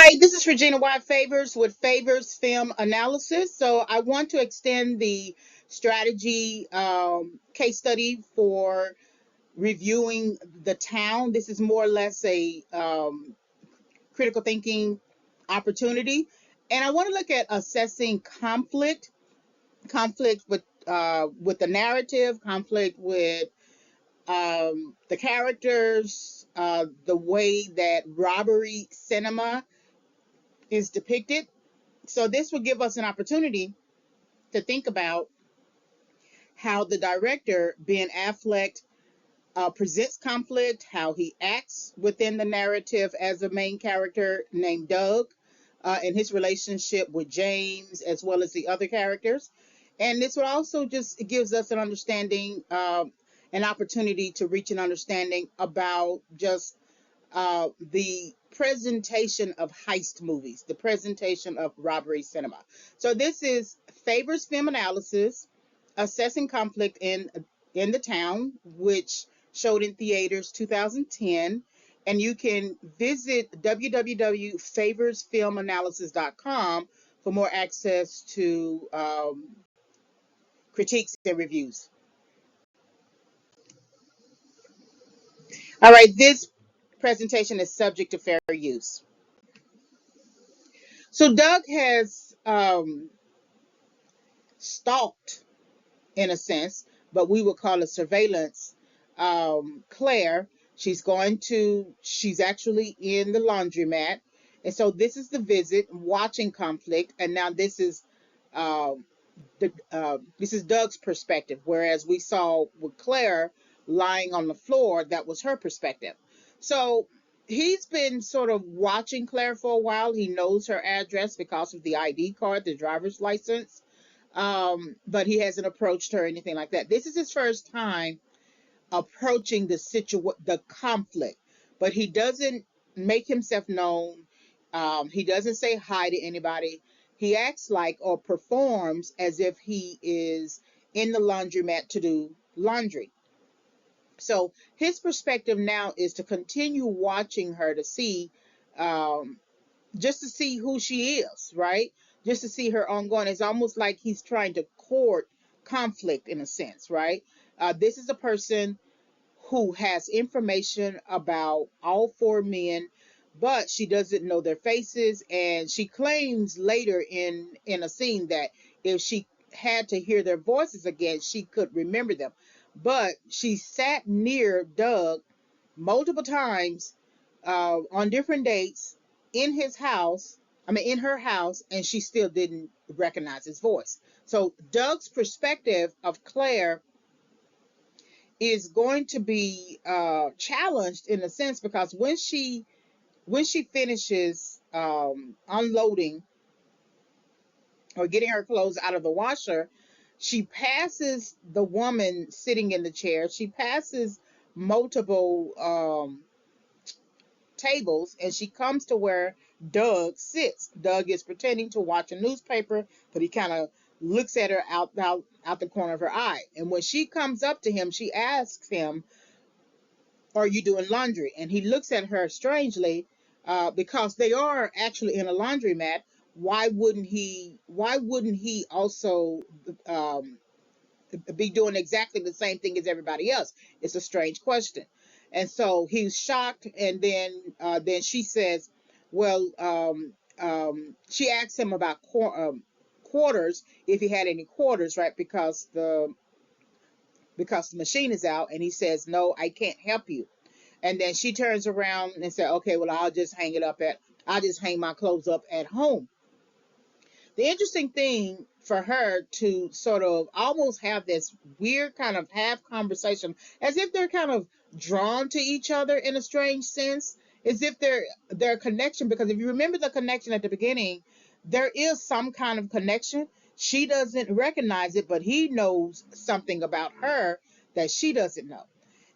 Hi, this is Regina White Favors with Favors Film Analysis. So I want to extend the strategy case study for reviewing The Town. This is more or less a critical thinking opportunity. And I want to look at assessing conflict with the narrative, conflict with the characters, the way that robbery cinema is depicted. So this will give us an opportunity to think about how the director, Ben Affleck, presents conflict, how he acts within the narrative as a main character named Doug, and his relationship with James, as well as the other characters. And this will also just gives us an understanding, an opportunity to reach an understanding about just the presentation of heist movies, the presentation of robbery cinema. So this is Favors Film Analysis, assessing conflict in the town, which showed in theaters 2010. And you can visit www.favorsfilmanalysis.com for more access to critiques and reviews. All right, this presentation is subject to fair use. So Doug has stalked, in a sense, but we would call it surveillance. Claire, she's actually in the laundromat. And so this is the visit, watching conflict. And now um, this is Doug's perspective, whereas we saw with Claire lying on the floor, that was her perspective. So he's been sort of watching Claire for a while. He knows her address because of the ID card, the driver's license, but he hasn't approached her or anything like that. This is his first time approaching the conflict, but he doesn't make himself known. He doesn't say hi to anybody. He acts like or performs as if he is in the laundromat to do laundry. So his perspective now is to continue watching her to see, um, just to see who she is, right? Just to see her ongoing. It's almost like he's trying to court conflict in a sense, right? This is a person who has information about all four men, but she doesn't know their faces, and she claims later in a scene that if she had to hear their voices again, she could remember them. But she sat near Doug multiple times on different dates in his house, in her house, and she still didn't recognize his voice. So Doug's perspective of Claire is going to be challenged in a sense, because when she finishes unloading or getting her clothes out of the washer, she passes the woman sitting in the chair. She passes multiple tables, and she comes to where Doug sits. Doug is pretending to watch a newspaper, but he kind of looks at her out the corner of her eye. And when she comes up to him, she asks him, "Are you doing laundry?" And he looks at her strangely, because they are actually in a laundromat. Why wouldn't he? Why wouldn't he also um, be doing exactly the same thing as everybody else? It's a strange question. And so he's shocked, and then she says, "Well," she asks him about quarters, if he had any quarters, right? Because the machine is out, and he says, "No, I can't help you." And then she turns around and said, "Okay, well, I'll just hang my clothes up at home." The interesting thing for her to sort of almost have this weird kind of half conversation, as if they're kind of drawn to each other in a strange sense, as if their connection, because if you remember the connection at the beginning, there is some kind of connection. She doesn't recognize it, but he knows something about her that she doesn't know.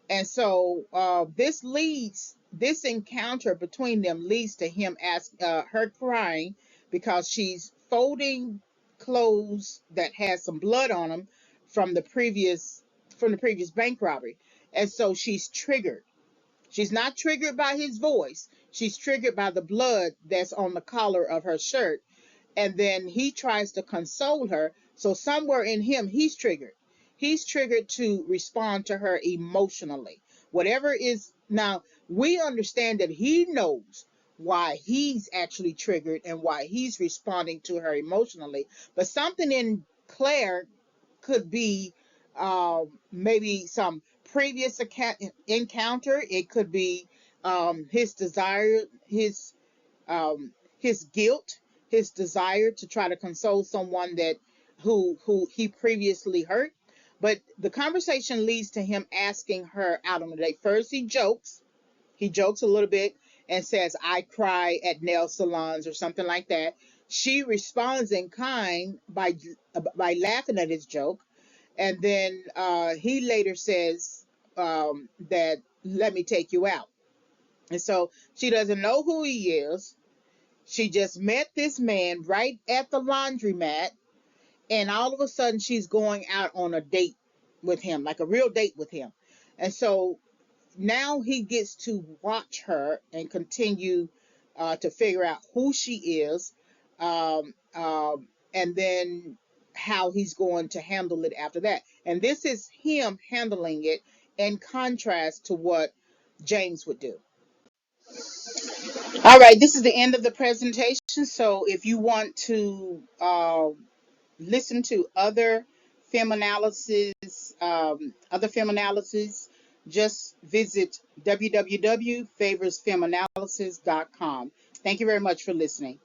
And so this encounter between them leads to her crying, because she's folding clothes that has some blood on them from the previous bank robbery. And so she's triggered. She's not triggered by his voice. she's triggered by the blood that's on the collar of her shirt. And then he tries to console her. So somewhere in him, he's triggered. He's triggered to respond to her emotionally. Whatever is now, we understand that he knows why he's actually triggered and why he's responding to her emotionally. But something in Claire could be maybe some previous encounter. It could be his desire, his guilt, his desire to try to console someone that who he previously hurt. But the conversation leads to him asking her out on a date. First, he jokes a little bit and says, "I cry at nail salons" or something like that. She responds in kind by laughing at his joke, and then he later says that, "Let me take you out." And so she doesn't know who he is. She just met this man right at the laundromat, and all of a sudden she's going out on a date with him, like a real date with him. And so now he gets to watch her and continue to figure out who she is, and then how he's going to handle it after that. And this is him handling it in contrast to what James would do. All right, this is the end of the presentation. So if you want to listen to other film analysis, just visit www.favorsfilmanalysis.com. Thank you very much for listening.